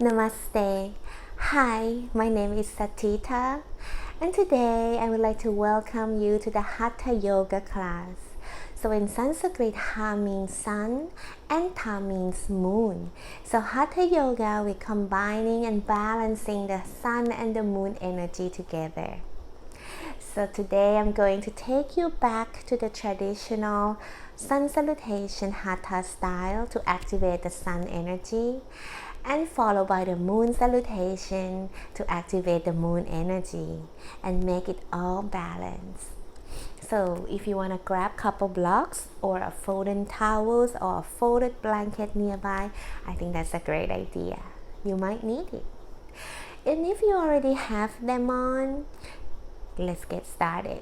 Namaste. Hi, my name is Satita, and today I would like to welcome you to the Hatha yoga class. So in Sanskrit, Ha means sun and Ta means moon. So Hatha yoga, we're combining and balancing the sun and the moon energy together. So today I'm going to take you back to the traditional sun salutation Hatha style to activate the sun energy, and followed by the moon salutation to activate the moon energy and make it all balanced. So if you want to grab a couple blocks or a folded towels or a folded blanket nearby, I think that's a great idea. You might need it. And if you already have them on, let's get started.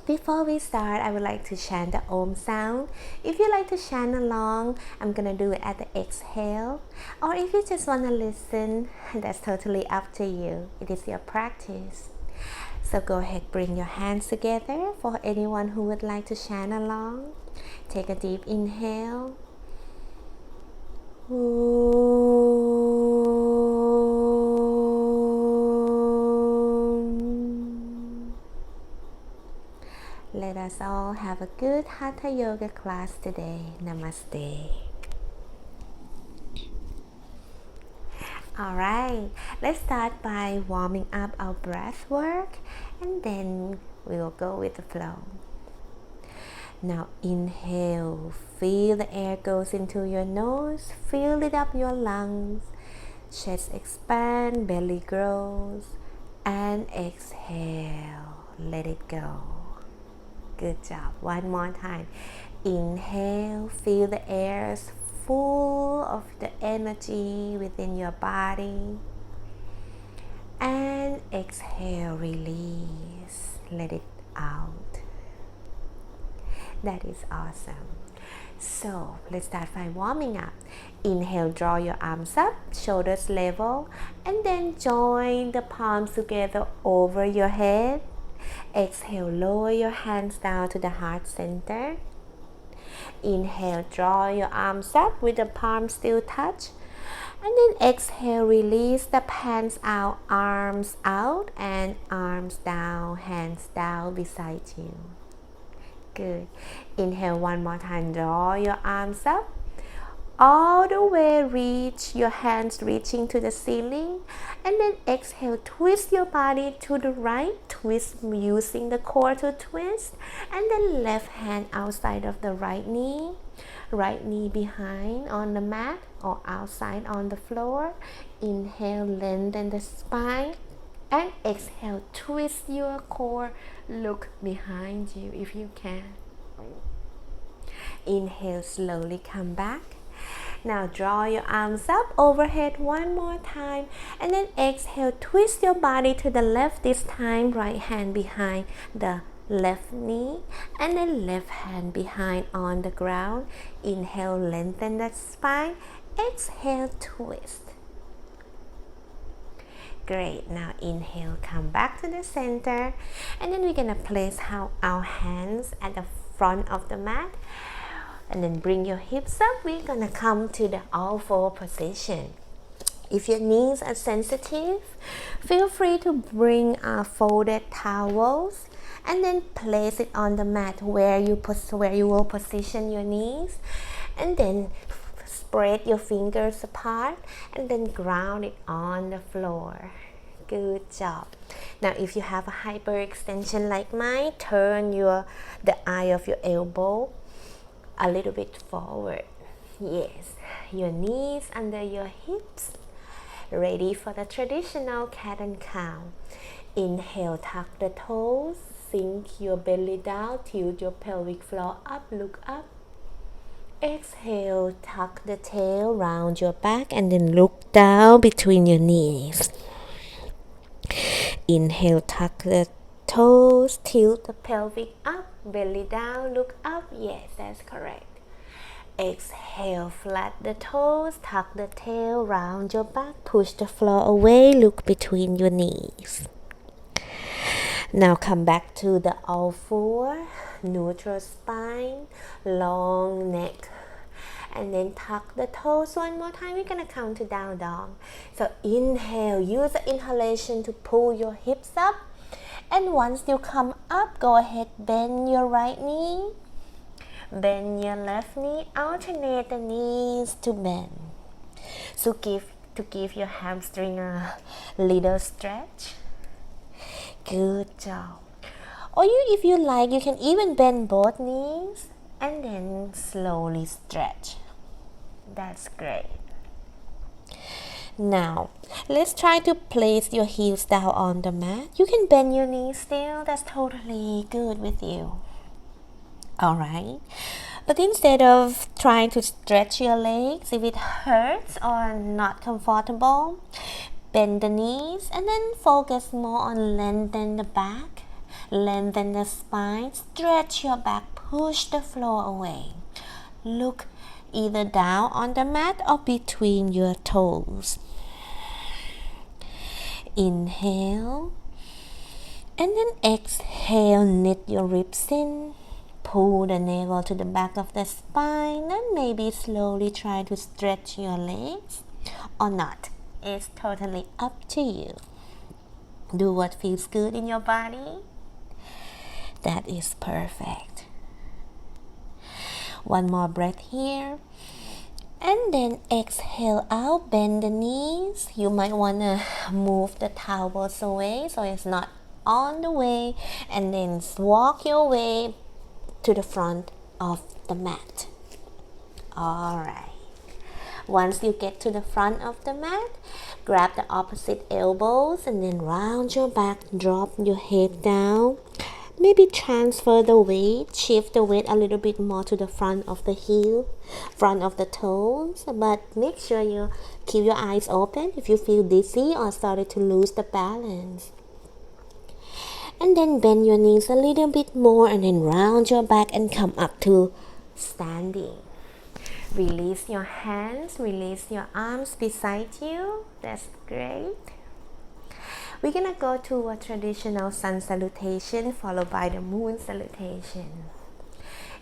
Before we start, I would like to chant the Om sound. If you like to chant along, I'm gonna do it at the exhale. Or if you just wanna listen, that's totally up to you. It is your practice. So go ahead, bring your hands together for anyone who would like to chant along. Take a deep inhale. Let us all have a good Hatha yoga class today. Namaste. Alright, let's start by warming up our breath work, and then we will go with the flow. Now inhale, feel the air goes into your nose, fill it up your lungs, chest expand, belly grows, and exhale, let it go. Good job. One more time. Inhale, feel the air is full of the energy within your body. And exhale, release. Let it out. That is awesome. So let's start by warming up. Inhale, draw your arms up, shoulders level, and then join the palms together over your head. Exhale, lower your hands down to the heart center. Inhale, draw your arms up with the palms still touch. And then exhale, release the hands out, arms out, and arms down, hands down beside you. Good. Inhale one more time, draw your arms up. All the way, reach your hands reaching to the ceiling, and then exhale, twist your body to the right, twist using the core to twist, and then left hand outside of the right knee behind on the mat or outside on the floor. Inhale, lengthen the spine, and exhale, twist your core, look behind you if you can. Inhale, slowly come back. Now draw your arms up overhead one more time, and then exhale, twist your body to the left this time, right hand behind the left knee, and then left hand behind on the ground. Inhale, lengthen that spine. Exhale, twist. Great. Now inhale, come back to the center, and then we're gonna place our hands at the front of the mat. And then bring your hips up. We're gonna come to the all four position. If your knees are sensitive, feel free to bring folded towels and then place it on the mat where you will position your knees, and then spread your fingers apart and then ground it on the floor. Good job. Now if you have a hyperextension like mine, turn the eye of your elbow a little bit forward. Yes, your knees under your hips. Ready for the traditional cat and cow. Inhale, tuck the toes, sink your belly down, tilt your pelvic floor up, look up. Exhale, tuck the tail, round your back, and then look down between your knees. Inhale, tuck the toes, tilt the pelvic up, belly down, look up. Yes, that's correct. Exhale, flat the toes, tuck the tail, round your back, push the floor away, look between your knees. Now come back to the all four, neutral spine, long neck. and then tuck the toes one more time. We're gonna count to down dog. So inhale, use the inhalation to pull your hips up, and once you come up, go ahead, bend your right knee, bend your left knee, alternate the knees to bend. So to give your hamstring a little stretch. Good job. Or if you like, you can even bend both knees and then slowly stretch. That's great. Now, let's try to place your heels down on the mat. You can bend your knees still. That's totally good with you. Alright. But instead of trying to stretch your legs, if it hurts or not comfortable, bend the knees and then focus more on lengthen the back, lengthen the spine, stretch your back, push the floor away. Look either down on the mat or between your toes. Inhale and then exhale, knit your ribs in. Pull the navel to the back of the spine and maybe slowly try to stretch your legs or not. It's totally up to you. Do what feels good in your body. That is perfect. One more breath here. And then exhale out, bend the knees. You might want to move the towels away so it's not on the way. And then walk your way to the front of the mat. Alright. Once you get to the front of the mat, grab the opposite elbows and then round your back, drop your head down. Maybe transfer the weight, shift the weight a little bit more to the front of the heel, front of the toes, but make sure you keep your eyes open if you feel dizzy or started to lose the balance. And then bend your knees a little bit more and then round your back and come up to standing. Release your hands, release your arms beside you. That's great. We're gonna go to a traditional sun salutation followed by the moon salutation.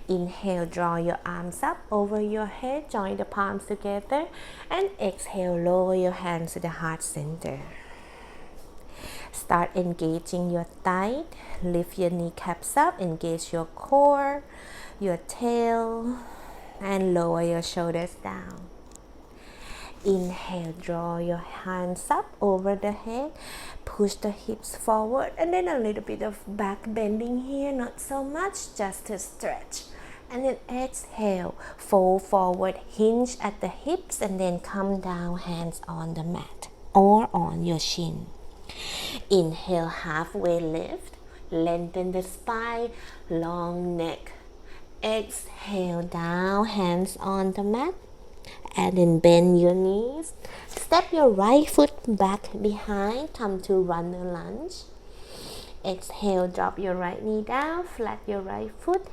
Inhale, draw your arms up over your head, join the palms together, and exhale, lower your hands to the heart center. Start engaging your thigh, lift your kneecaps up, engage your core, your tail, and lower your shoulders down. Inhale, draw your hands up over the head, push the hips forward, and then a little bit of back bending here, not so much, just to stretch. And then exhale, fold forward, hinge at the hips, and then come down, hands on the mat or on your shin. Inhale, halfway lift, lengthen the spine, long neck. Exhale, down, hands on the mat, and then bend your knees. Step your right foot back behind, come to runner lunge. Exhale, drop your right knee down, flat your right foot,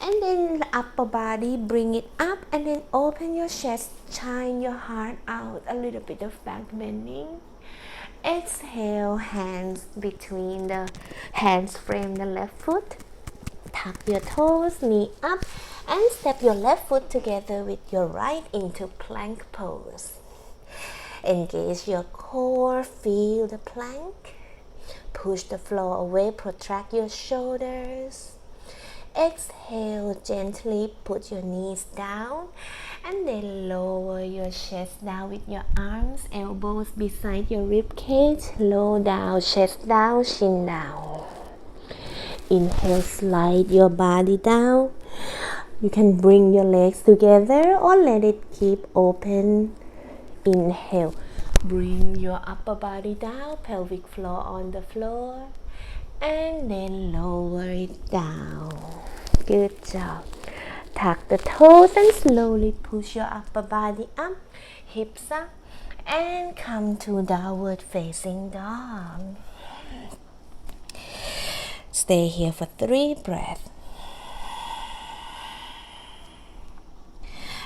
and then the upper body, bring it up, and then open your chest, shine your heart out, a little bit of back bending. Exhale, hands between the hands, frame the left foot. Tuck your toes, knee up, and step your left foot together with your right into plank pose. Engage your core, feel the plank. Push the floor away, protract your shoulders. Exhale, gently put your knees down and then lower your chest down with your arms, elbows beside your rib cage, low down, chest down, chin down. Inhale, slide your body down. You can bring your legs together or let it keep open. Inhale, bring your upper body down, pelvic floor on the floor, and then lower it down. Good job. Tuck the toes and slowly push your upper body up, hips up, and come to downward facing dog. Stay here for 3 breaths.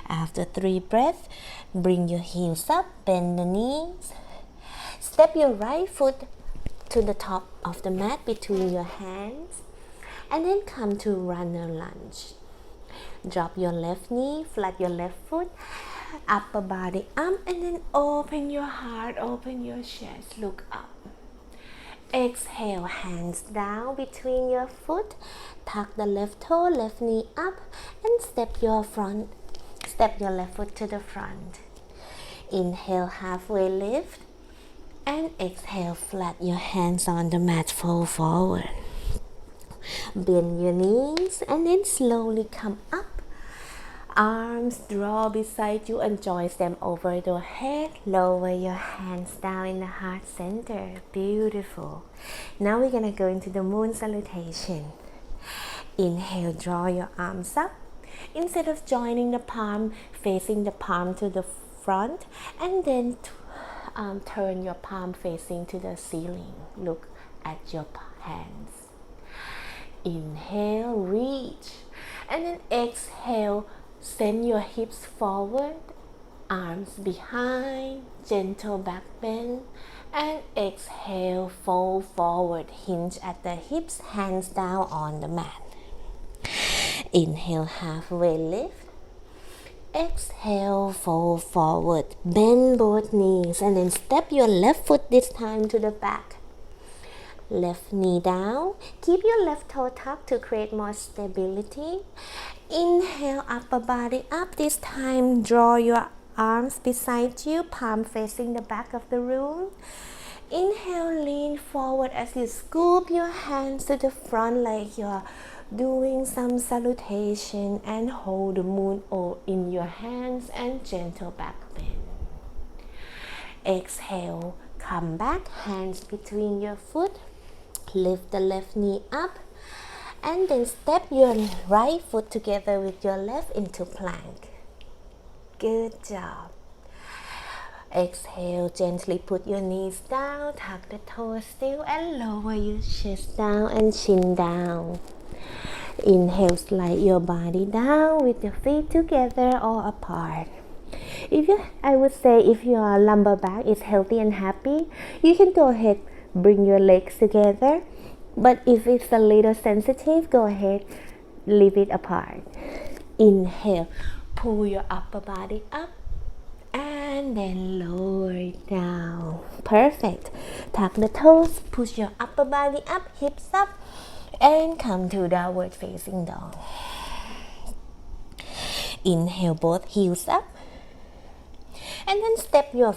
After 3 breaths, bring your heels up, bend the knees. Step your right foot to the top of the mat between your hands, and then come to runner lunge. Drop your left knee, flat your left foot, upper body up, and then open your heart, open your chest, look up. Exhale, hands down between your foot, tuck the left toe, left knee up, and step your left foot to the front. Inhale, halfway lift, and exhale, flat your hands on the mat, fold forward. Bend your knees and then slowly come up. Arms draw beside you and join them over your head. Lower your hands down in the heart center. Beautiful. Now we're gonna go into the moon salutation. Inhale, draw your arms up. Instead of joining the palm, facing the palm to the front, and then turn your palm facing to the ceiling. Look at your hands. Inhale, reach, and then exhale, send your hips forward, arms behind, gentle back bend, and exhale, fold forward, hinge at the hips, hands down on the mat. Inhale, halfway lift, exhale, fold forward, bend both knees, and then step your left foot this time to the back. Left knee down, keep your left toe tucked to create more stability. Inhale, upper body up. This time, draw your arms beside you, palm facing the back of the room. Inhale, lean forward as you scoop your hands to the front like you're doing some salutation, and hold the moon in your hands and gentle back bend. Exhale, come back, hands between your foot. Lift the left knee up, and then step your right foot together with your left into plank. Good job. Exhale, gently put your knees down, tuck the toes still, and lower your chest down and chin down. Inhale, slide your body down with your feet together or apart. I would say if your lumbar back is healthy and happy, you can go ahead, bring your legs together. But if it's a little sensitive, go ahead, leave it apart. Inhale, pull your upper body up, and then lower it down. Perfect. Tuck the toes, push your upper body up, hips up, and come to downward facing dog. Inhale, both heels up, and then step your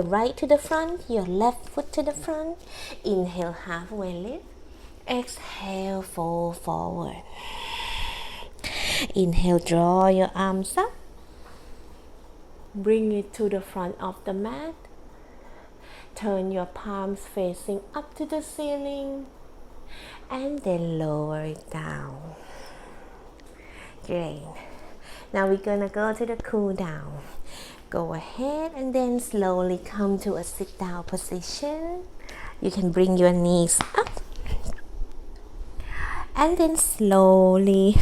right to the front, your left foot to the front. Inhale, halfway lift. Exhale, fold forward. Inhale, draw your arms up. Bring it to the front of the mat. Turn your palms facing up to the ceiling, and then lower it down. Great. Now we're gonna go to the cool down. Go ahead and then slowly come to a sit down position. You can bring your knees up and then slowly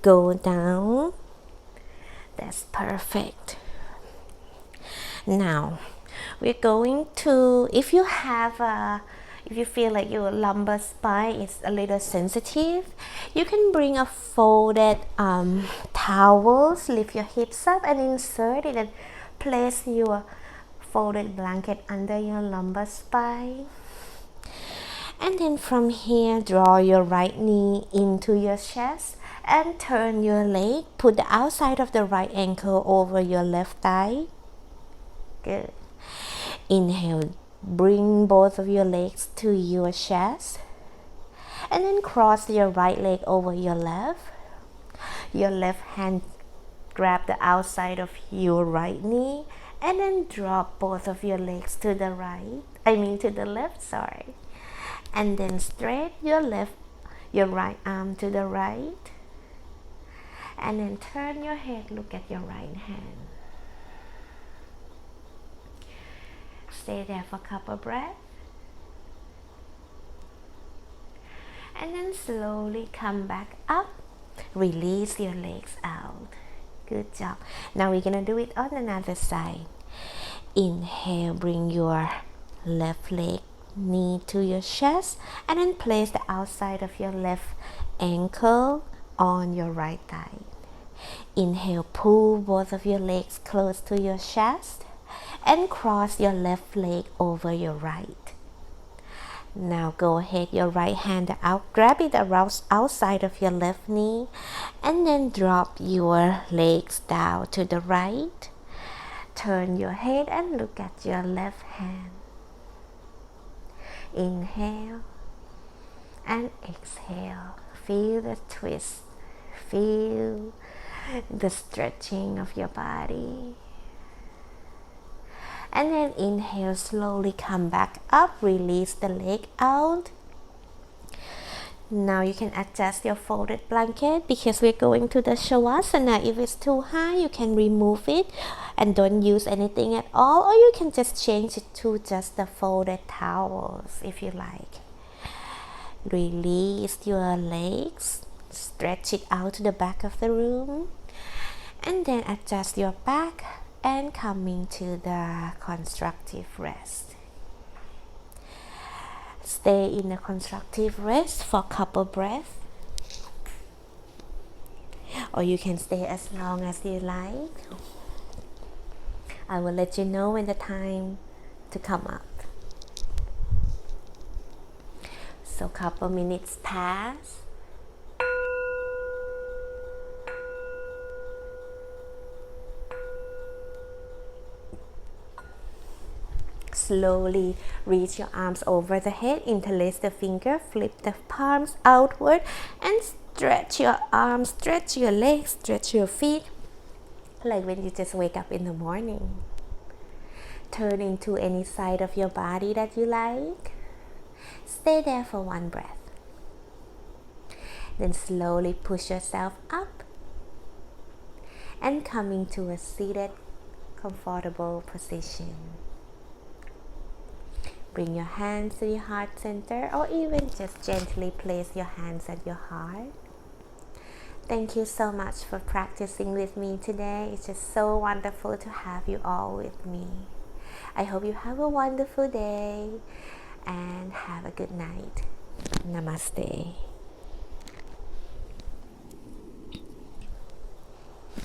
go down. That's perfect. Now we're going to, if you feel like your lumbar spine is a little sensitive, you can bring a folded towels, lift your hips up and insert it, and place your folded blanket under your lumbar spine. And then from here, draw your right knee into your chest and turn your leg. Put the outside of the right ankle over your left thigh. Good. Inhale, bring both of your legs to your chest, and then cross your right leg over your left. Your left hand grab the outside of your right knee, and then drop both of your legs to the left, sorry. And then straight your right arm to the right, and then turn your head, look at your right hand. Stay there for a couple breaths, and then slowly come back up. Release your legs out. Good job. Now we're gonna do it on another side. Inhale, bring your left leg knee to your chest, and then place the outside of your left ankle on your right thigh. Inhale, pull both of your legs close to your chest and cross your left leg over your right. Now go ahead, your right hand out, grab it around outside of your left knee, and then drop your legs down to the right. Turn your head and look at your left hand. Inhale and exhale. Feel the twist. Feel the stretching of your body. And then inhale, slowly come back up, release the leg out. Now you can adjust your folded blanket because we're going to the Shavasana. If it's too high, you can remove it and don't use anything at all, or you can just change it to just the folded towels if you like. Release your legs, stretch it out to the back of the room, and then adjust your back and coming to the constructive rest. Stay in a constructive rest for a couple breaths, or you can stay as long as you like. I will let you know when the time to come up. So couple minutes pass. Slowly reach your arms over the head, interlace the finger, flip the palms outward, and stretch your arms, stretch your legs, stretch your feet, like when you just wake up in the morning. Turn into any side of your body that you like. Stay there for one breath. Then slowly push yourself up and coming to a seated, comfortable position. Bring your hands to your heart center, or even just gently place your hands at your heart. Thank you so much for practicing with me today. It's just so wonderful to have you all with me. I hope you have a wonderful day and have a good night. Namaste.